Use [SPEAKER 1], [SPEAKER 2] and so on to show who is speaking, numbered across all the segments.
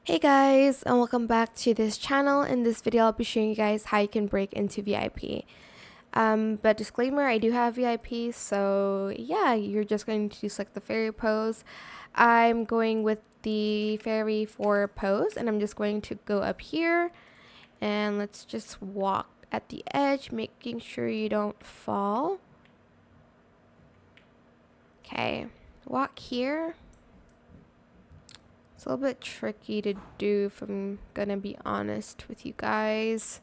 [SPEAKER 1] Hey guys, and welcome back to this channel. In this video, I'll be showing you guys how you can break into VIP. But disclaimer, I do have VIP, so yeah, you're just going to select the fairy pose. I'm going with the fairy 4 pose, and I'm just going to go up here, and let's just walk at the edge, making sure you don't fall. Okay, walk here. It's a little bit tricky to do if I'm gonna be honest with you guys.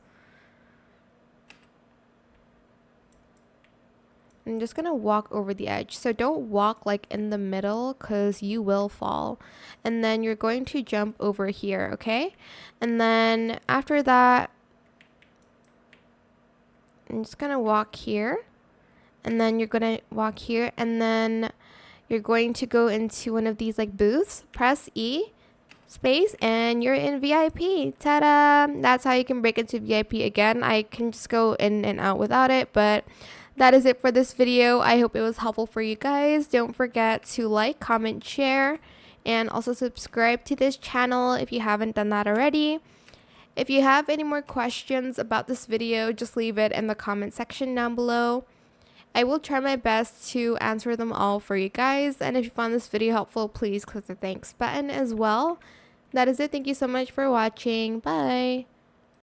[SPEAKER 1] I'm just gonna walk over the edge. So don't walk like in the middle because you will fall. And then you're going to jump over here, okay? And then after that, I'm just gonna walk here. And then you're gonna walk here. And then you're going to go into one of these like booths. Press E space and you're in VIP. Ta-da! That's how you can break into VIP again. I can just go in and out without it, but that is it for this video. I hope it was helpful for you guys. Don't forget to like, comment, share, and also subscribe to this channel if you haven't done that already. If you have any more questions about this video, just leave it in the comment section down below. I will try my best to answer them all for you guys. And if you found this video helpful, please click the thanks button as well. That is it. Thank you so much for watching. Bye.